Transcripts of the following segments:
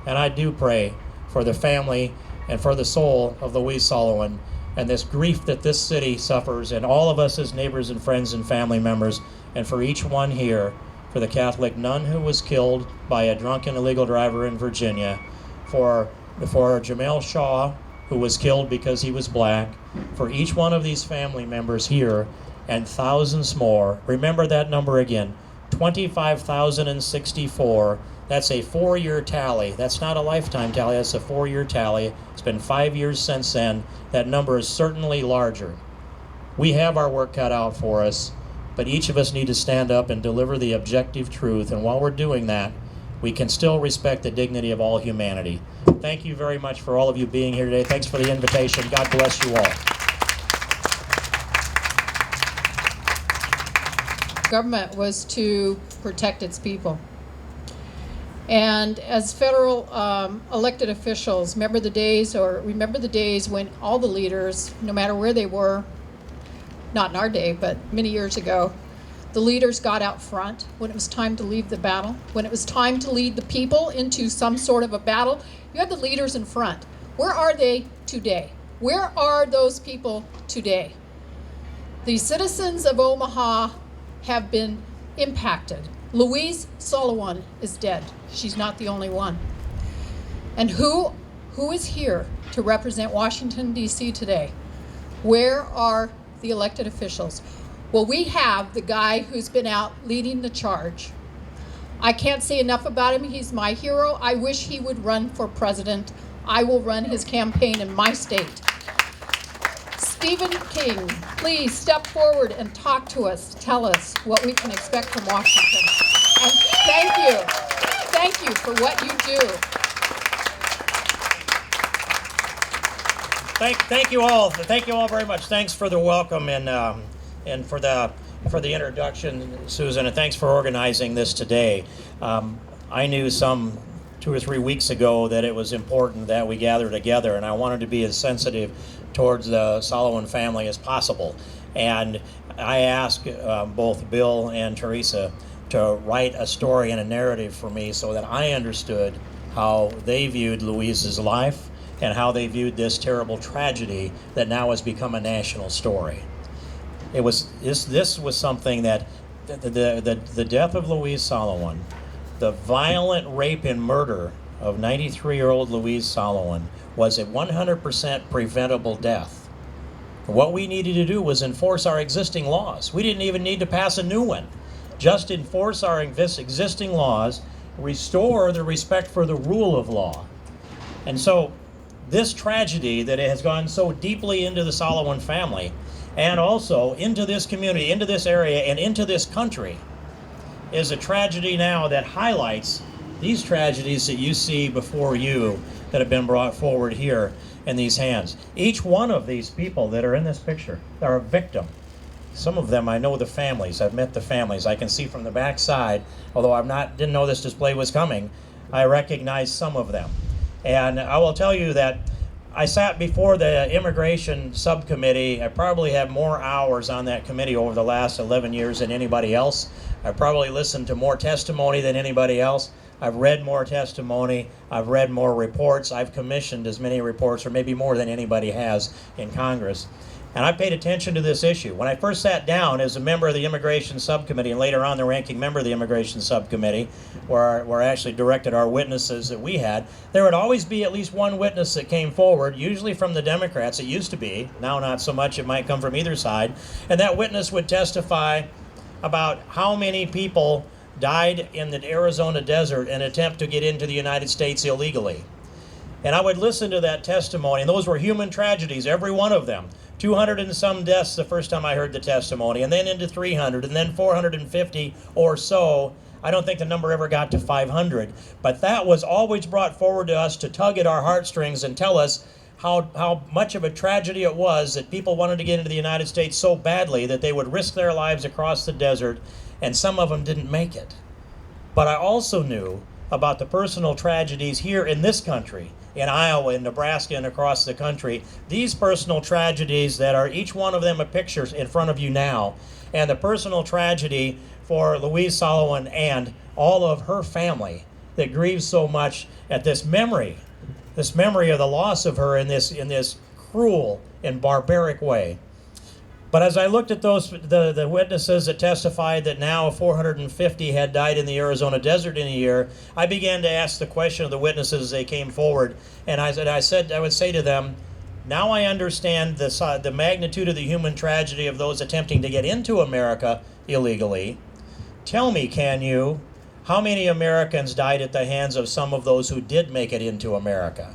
And I do pray for the family and for the soul of Louise Sollowin and this grief that this city suffers, and all of us as neighbors and friends and family members, and for each one here, for the Catholic nun who was killed by a drunken illegal driver in Virginia, for Jamel Shaw, who was killed because he was black, for each one of these family members here, and thousands more. Remember that number again, 25,064. That's a 4-year tally. That's not a lifetime tally, that's a 4-year tally. It's been 5 years since then. That number is certainly larger. We have our work cut out for us, but each of us need to stand up and deliver the objective truth, and while we're doing that, we can still respect the dignity of all humanity. Thank you very much for all of you being here today. Thanks for the invitation. God bless you all. Government was to protect its people. And as federal elected officials, remember the days when all the leaders, no matter where they were, not in our day, but many years ago, the leaders got out front when it was time to leave the battle, when it was time to lead the people into some sort of a battle. You had the leaders in front. Where are they today? Where are those people today? The citizens of Omaha have been impacted. Louise Sollowin is dead. She's not the only one. And who is here to represent Washington, D.C. today? Where are the elected officials? Well, we have the guy who's been out leading the charge. I can't say enough about him. He's my hero. I wish he would run for president. I will run his campaign in my state. Steve King, please step forward and talk to us. Tell us what we can expect from Washington. And thank you. Thank you for what you do. Thank you all. Thank you all very much. Thanks for the welcome and for the introduction, Susan, and thanks for organizing this today. I knew some 2 or 3 weeks ago that it was important that we gather together, and I wanted to be as sensitive towards the Sollowin family as possible. And I asked both Bill and Teresa to write a story and a narrative for me so that I understood how they viewed Louise's life and how they viewed this terrible tragedy that now has become a national story. This was something that the death of Louise Sollowin, the violent rape and murder of 93-year-old Louise Sollowin, was a 100% preventable death. What we needed to do was enforce our existing laws. We didn't even need to pass a new one. Just enforce our existing laws, restore the respect for the rule of law. And so this tragedy that has gone so deeply into the Sollowin family and also into this community, into this area, and into this country is a tragedy now that highlights these tragedies that you see before you that have been brought forward here in these hands. Each one of these people that are in this picture are a victim. Some of them I know the families. I've met the families. I can see from the back side, although didn't know this display was coming, I recognize some of them. And I will tell you that I sat before the Immigration Subcommittee. I probably have more hours on that committee over the last 11 years than anybody else. I probably listened to more testimony than anybody else. I've read more testimony. I've read more reports. I've commissioned as many reports, or maybe more than anybody has in Congress. And I paid attention to this issue. When I first sat down as a member of the Immigration Subcommittee, and later on the ranking member of the Immigration Subcommittee, where I actually directed our witnesses that we had, there would always be at least one witness that came forward, usually from the Democrats. It used to be. Now not so much. It might come from either side. And that witness would testify about how many people died in the Arizona desert in an attempt to get into the United States illegally. And I would listen to that testimony, and those were human tragedies, every one of them. 200 and some deaths the first time I heard the testimony, and then into 300, and then 450 or so. I don't think the number ever got to 500, but that was always brought forward to us to tug at our heartstrings and tell us how much of a tragedy it was that people wanted to get into the United States so badly that they would risk their lives across the desert, and some of them didn't make it. But I also knew about the personal tragedies here in this country, in Iowa, in Nebraska, and across the country. These personal tragedies that are each one of them a picture in front of you now, and the personal tragedy for Louise Sollowin and all of her family that grieves so much at this memory of the loss of her in this cruel and barbaric way. But as I looked at the witnesses that testified that now 450 had died in the Arizona desert in a year, I began to ask the question of the witnesses as they came forward, and I would say to them, now I understand the magnitude of the human tragedy of those attempting to get into America illegally. Tell me, can you, how many Americans died at the hands of some of those who did make it into America?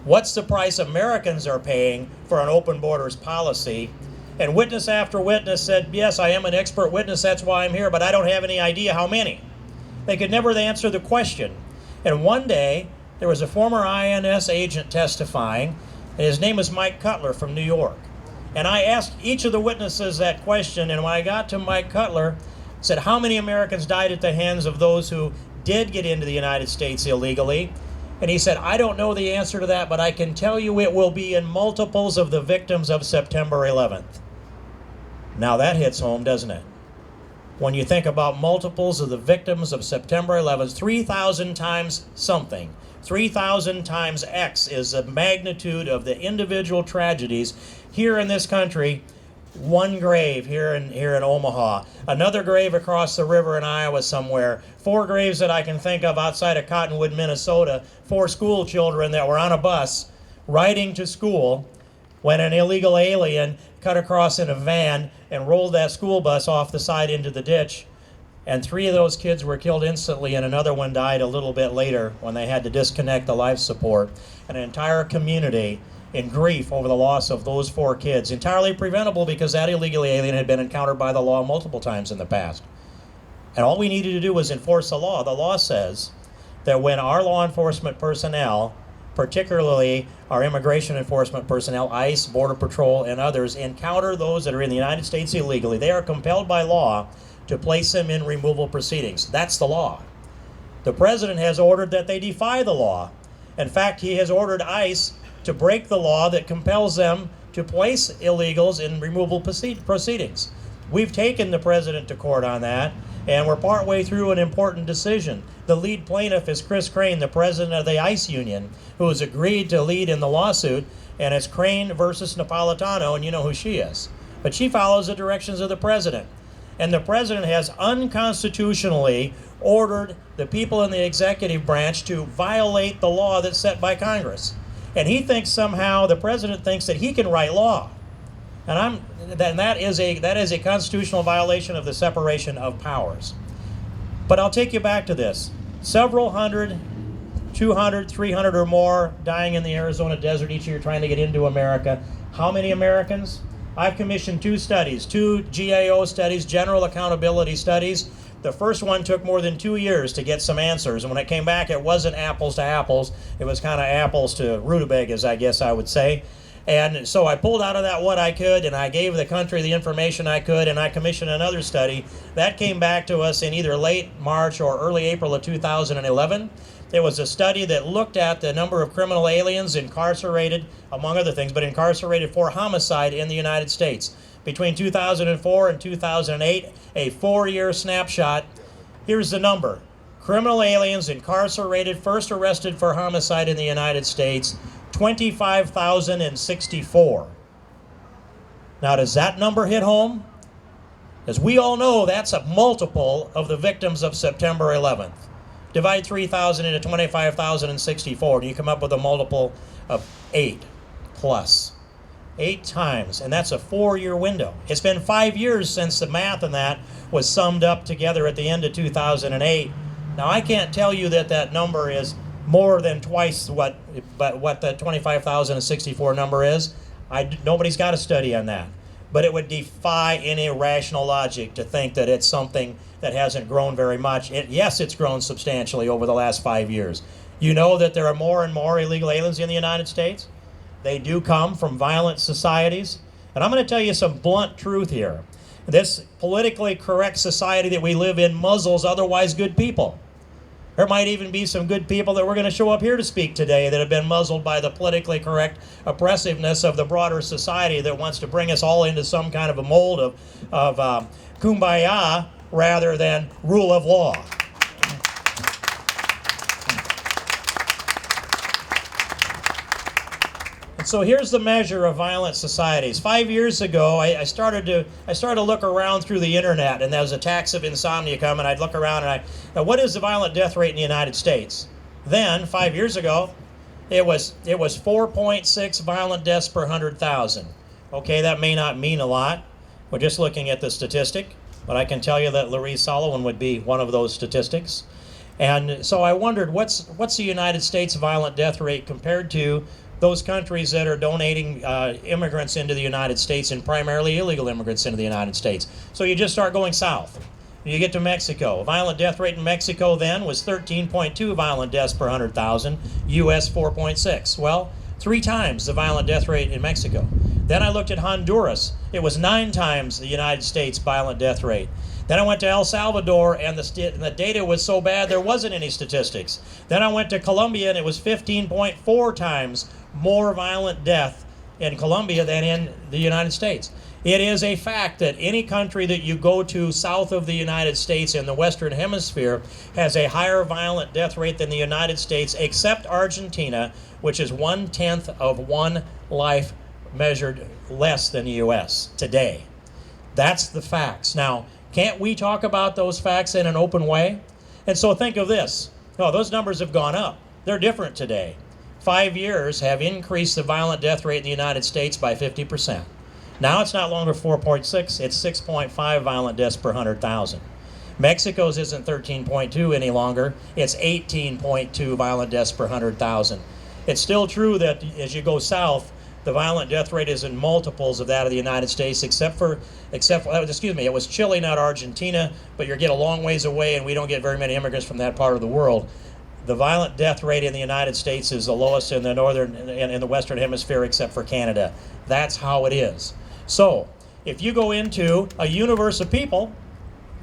What's the price Americans are paying for an open borders policy? And witness after witness said, yes, I am an expert witness, that's why I'm here, but I don't have any idea how many. They could never answer the question. And one day, there was a former INS agent testifying, and his name is Mike Cutler from New York. And I asked each of the witnesses that question, and when I got to Mike Cutler, I said, how many Americans died at the hands of those who did get into the United States illegally? And he said, I don't know the answer to that, but I can tell you it will be in multiples of the victims of September 11th. Now that hits home, doesn't it? When you think about multiples of the victims of September 11th, 3,000 times something, 3,000 times X is the magnitude of the individual tragedies here in this country. One grave here in Omaha, another grave across the river in Iowa somewhere, 4 graves that I can think of outside of Cottonwood, Minnesota, 4 school children that were on a bus riding to school when an illegal alien cut across in a van and rolled that school bus off the side into the ditch. And 3 of those kids were killed instantly, and another one died a little bit later when they had to disconnect the life support. An entire community in grief over the loss of those 4 kids, entirely preventable because that illegal alien had been encountered by the law multiple times in the past. And all we needed to do was enforce the law. The law says that when our law enforcement personnel, particularly our immigration enforcement personnel, ICE, Border Patrol, and others, encounter those that are in the United States illegally, they are compelled by law to place them in removal proceedings. That's the law. The president has ordered that they defy the law. In fact, he has ordered ICE to break the law that compels them to place illegals in removal proceedings. We've taken the president to court on that, and we're partway through an important decision. The lead plaintiff is Chris Crane, the president of the ICE union, who has agreed to lead in the lawsuit, and it's Crane versus Napolitano, and you know who she is. But she follows the directions of the president. And the president has unconstitutionally ordered the people in the executive branch to violate the law that's set by Congress. And he thinks somehow, the president thinks that he can write law. And that is a constitutional violation of the separation of powers. But I'll take you back to this. Several hundred, 200, 300 or more dying in the Arizona desert each year trying to get into America. How many Americans? I've commissioned 2 studies, 2 GAO studies, general accountability studies. The first one took more than 2 years to get some answers, and when it came back, it wasn't apples to apples. It was kind of apples to rutabagas, I guess I would say. And so I pulled out of that what I could, and I gave the country the information I could, and I commissioned another study. That came back to us in either late March or early April of 2011. There was a study that looked at the number of criminal aliens incarcerated, among other things, but incarcerated for homicide in the United States. Between 2004 and 2008, a 4-year snapshot. Here's the number. Criminal aliens incarcerated, first arrested for homicide in the United States, 25,064. Now, does that number hit home? As we all know, that's a multiple of the victims of September 11th. Divide 3,000 into 25,064, and you come up with a multiple of 8 plus. 8 times, and that's a 4-year window. It's been 5 years since the math on that was summed up together at the end of 2008. Now, I can't tell you that that number is more than twice what the 25,064 number is. Nobody's got a study on that. But it would defy any rational logic to think that it's something that hasn't grown very much. Yes, it's grown substantially over the last 5 years. You know that there are more and more illegal aliens in the United States. They do come from violent societies. And I'm going to tell you some blunt truth here. This politically correct society that we live in muzzles otherwise good people. There might even be some good people that we're going to show up here to speak today that have been muzzled by the politically correct oppressiveness of the broader society that wants to bring us all into some kind of a mold of kumbaya rather than rule of law. So here's the measure of violent societies. 5 years ago, I started to look around through the internet, and there was attacks of insomnia coming. I'd look around and what is the violent death rate in the United States? Then 5 years ago, it was 4.6 violent deaths per 100,000. Okay, that may not mean a lot. We're just looking at the statistic, but I can tell you that Louise Sollowin would be one of those statistics. And so I wondered, what's the United States violent death rate compared to those countries that are donating immigrants into the United States, and primarily illegal immigrants into the United States? So you just start going south. You get to Mexico. Violent death rate in Mexico then was 13.2 violent deaths per 100,000, U.S. 4.6. Well, 3 times the violent death rate in Mexico. Then I looked at Honduras. It was 9 times the United States violent death rate. Then I went to El Salvador, and the data was so bad there wasn't any statistics. Then I went to Colombia, and it was 15.4 times more violent death in Colombia than in the United States. It is a fact that any country that you go to south of the United States in the Western Hemisphere has a higher violent death rate than the United States, except Argentina, which is 1/10 of one life measured less than the U.S. today. That's the facts. Now, can't we talk about those facts in an open way? And so think of this. No, those numbers have gone up. They're different today. 5 years have increased the violent death rate in the United States by 50%. Now it's not longer 4.6, it's 6.5 violent deaths per 100,000. Mexico's isn't 13.2 any longer, it's 18.2 violent deaths per 100,000. It's still true that as you go south, the violent death rate is in multiples of that of the United States, except for, it was Chile, not Argentina, but you get a long ways away, and we don't get very many immigrants from that part of the world. The violent death rate in the United States is the lowest in the in the Western Hemisphere, except for Canada. That's how it is. So, if you go into a universe of people,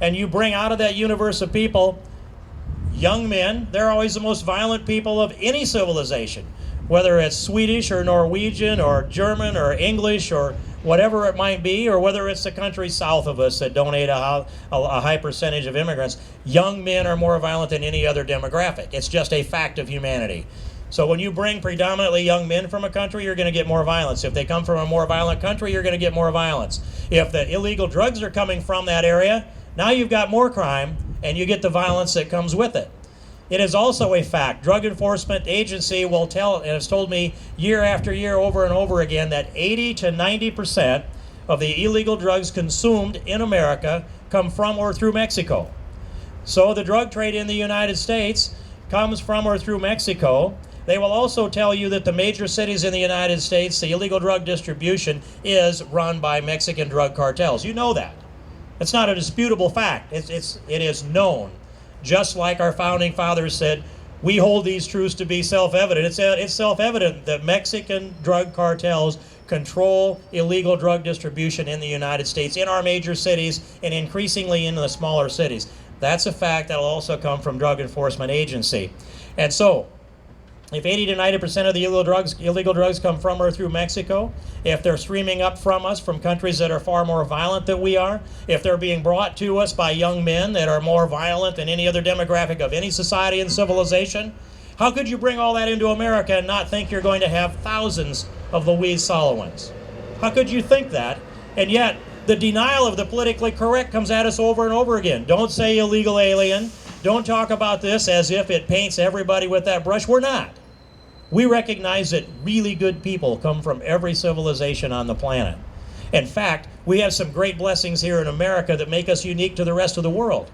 and you bring out of that universe of people young men, they're always the most violent people of any civilization. Whether it's Swedish or Norwegian or German or English or whatever it might be, or whether it's the countries south of us that donate a high percentage of immigrants, young men are more violent than any other demographic. It's just a fact of humanity. So when you bring predominantly young men from a country, you're going to get more violence. If they come from a more violent country, you're going to get more violence. If the illegal drugs are coming from that area, now you've got more crime, and you get the violence that comes with it. It is also a fact. Drug Enforcement Agency will tell, and has told me year after year over and over again, that 80 to 90% of the illegal drugs consumed in America come from or through Mexico. So the drug trade in the United States comes from or through Mexico. They will also tell you that the major cities in the United States, the illegal drug distribution is run by Mexican drug cartels. You know that. It's not a disputable fact. It is known. Just like our founding fathers said, we hold these truths to be self-evident. It's self-evident that Mexican drug cartels control illegal drug distribution in the United States, in our major cities, and increasingly in the smaller cities. That's a fact that will also come from Drug Enforcement Agency. And so, if 80 to 90% of the illegal drugs come from or through Mexico, if they're streaming up from us from countries that are far more violent than we are, if they're being brought to us by young men that are more violent than any other demographic of any society and civilization, how could you bring all that into America and not think you're going to have thousands of Louise Sollowins? How could you think that? And yet, the denial of the politically correct comes at us over and over again. Don't say illegal alien. Don't talk about this as if it paints everybody with that brush. We're not. We recognize that really good people come from every civilization on the planet. In fact, we have some great blessings here in America that make us unique to the rest of the world.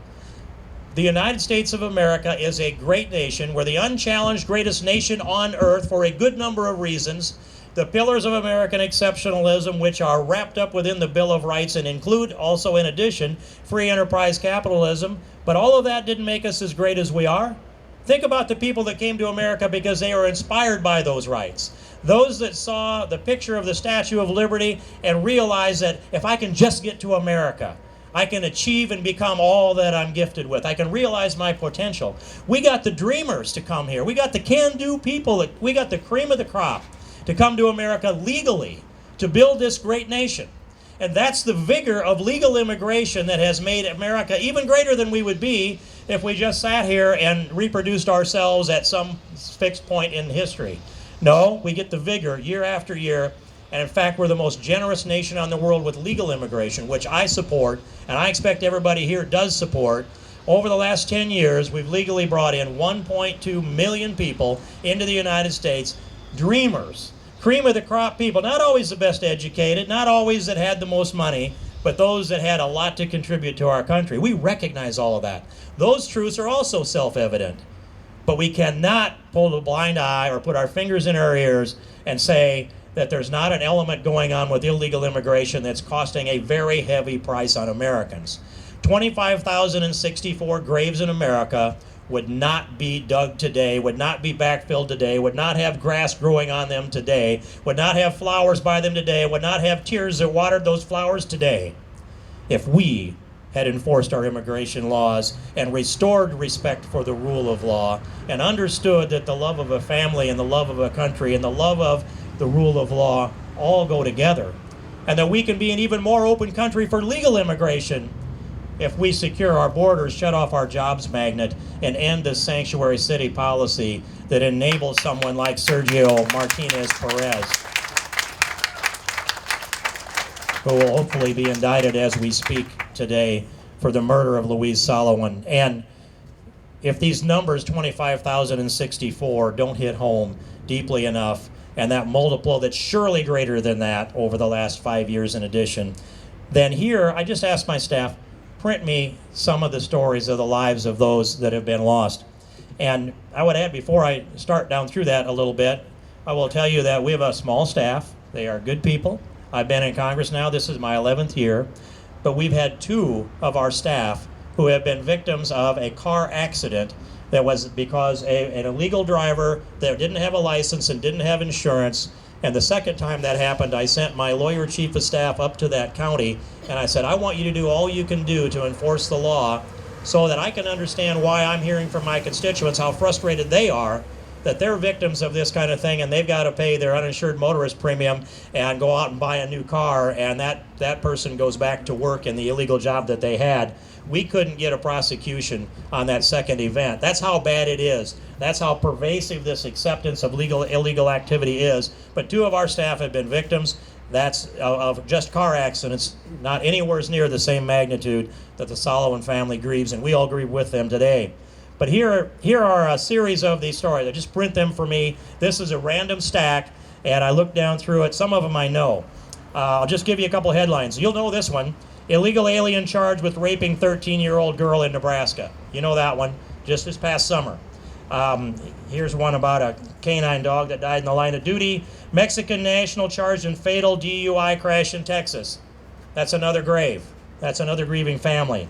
The United States of America is a great nation. We're the unchallenged greatest nation on earth for a good number of reasons. The pillars of American exceptionalism, which are wrapped up within the Bill of Rights and include also, in addition, free enterprise capitalism. But all of that didn't make us as great as we are. Think about the people that came to America because they were inspired by those rights. Those that saw the picture of the Statue of Liberty and realized that if I can just get to America, I can achieve and become all that I'm gifted with. I can realize my potential. We got the dreamers to come here. We got the can-do people. We got the cream of the crop to come to America legally to build this great nation. And that's the vigor of legal immigration that has made America even greater than we would be if we just sat here and reproduced ourselves at some fixed point in history. No, we get the vigor year after year. And in fact, we're the most generous nation on the world with legal immigration, which I support, and I expect everybody here does support. Over the last 10 years, we've legally brought in 1.2 million people into the United States, dreamers, cream of the crop people, not always the best educated, not always that had the most money, but those that had a lot to contribute to our country. We recognize all of that. Those truths are also self-evident. But we cannot pull a blind eye or put our fingers in our ears and say that there's not an element going on with illegal immigration that's costing a very heavy price on Americans. 25,064 graves in America would not be dug today, would not be backfilled today, would not have grass growing on them today, would not have flowers by them today, would not have tears that watered those flowers today if we had enforced our immigration laws and restored respect for the rule of law and understood that the love of a family and the love of a country and the love of the rule of law all go together, and that we can be an even more open country for legal immigration if we secure our borders, shut off our jobs magnet, and end the sanctuary city policy that enables someone like Sergio Martinez Perez, who will hopefully be indicted as we speak today for the murder of Louise Sollowin. And if these numbers, 25,064, don't hit home deeply enough, and that multiple that's surely greater than that over the last 5 years in addition, then here I just asked my staff, print me some of the stories of the lives of those that have been lost. And I would add, before I start down through that a little bit, I will tell you that we have a small staff. They are good people. I've been in Congress now, this is my 11th year, but we've had 2 of our staff who have been victims of a car accident that was because an illegal driver that didn't have a license and didn't have insurance. And the second time that happened, I sent my lawyer chief of staff up to that county, and I said, I want you to do all you can do to enforce the law so that I can understand why I'm hearing from my constituents how frustrated they are that they're victims of this kind of thing, and they've got to pay their uninsured motorist premium and go out and buy a new car, and that person goes back to work in the illegal job that they had. We couldn't get a prosecution on that second event. That's how bad it is. That's how pervasive this acceptance of illegal activity is. But 2 of our staff have been victims. That's of just car accidents, not anywhere near the same magnitude that the Sollowin family grieves, and we all grieve with them today. But here are a series of these stories. I just print them for me. This is a random stack, and I looked down through it. Some of them I know. I'll just give you a couple headlines. You'll know this one. Illegal alien charged with raping 13-year-old girl in Nebraska. You know that one, just this past summer. Here's one about a canine dog that died in the line of duty. Mexican national charged in fatal DUI crash in Texas. That's another grave. That's another grieving family.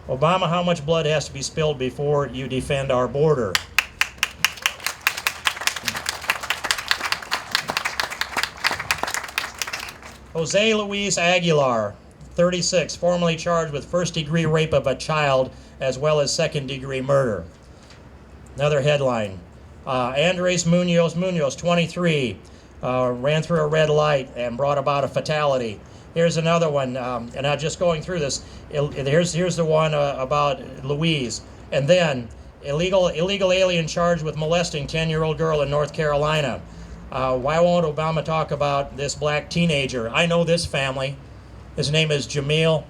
Obama, how much blood has to be spilled before you defend our border? Jose Luis Aguilar, 36, formerly charged with first-degree rape of a child as well as second-degree murder. Another headline. Andres Munoz, 23, ran through a red light and brought about a fatality. Here's another one, and I'm just going through this. Here's the one about Louise. And then, illegal alien charged with molesting 10-year-old girl in North Carolina. Why won't Obama talk about this black teenager? I know this family. His name is Jameel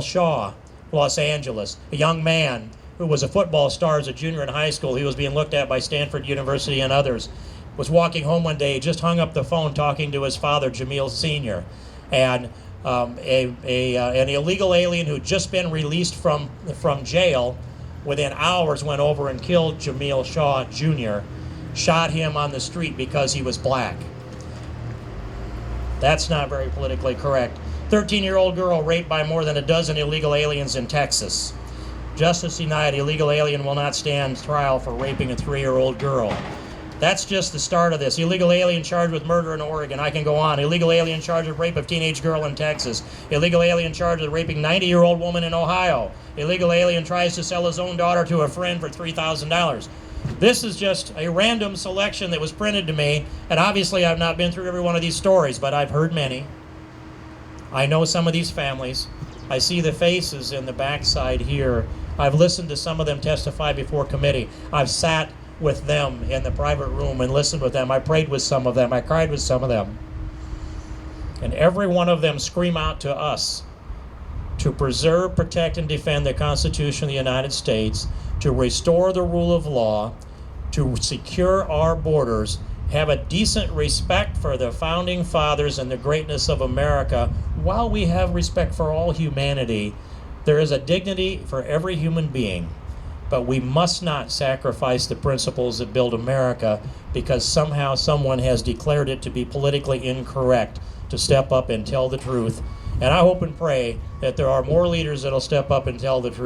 Shaw, Los Angeles, a young man who was a football star as a junior in high school. He was being looked at by Stanford University and others. Was walking home one day, just hung up the phone talking to his father, Jameel Sr., and an illegal alien who'd just been released from jail within hours went over and killed Jameel Shaw Jr., shot him on the street because he was black. That's not very politically correct. 13-year-old girl raped by more than a dozen illegal aliens in Texas. Justice denied. Illegal alien will not stand trial for raping a 3-year-old girl. That's just the start of this. Illegal alien charged with murder in Oregon. I can go on. Illegal alien charged with rape of teenage girl in Texas. Illegal alien charged with raping 90-year-old woman in Ohio. Illegal alien tries to sell his own daughter to a friend for $3,000. This is just a random selection that was printed to me, and obviously I've not been through every one of these stories, but I've heard many. I know some of these families. I see the faces in the backside here. I've listened to some of them testify before committee. I've sat with them in the private room and listened with them. I prayed with some of them. I cried with some of them. And every one of them scream out to us to preserve, protect, and defend the Constitution of the United States, to restore the rule of law, to secure our borders, have a decent respect for the founding fathers and the greatness of America. While we have respect for all humanity, there is a dignity for every human being. But we must not sacrifice the principles that build America because somehow someone has declared it to be politically incorrect to step up and tell the truth. And I hope and pray that there are more leaders that will step up and tell the truth.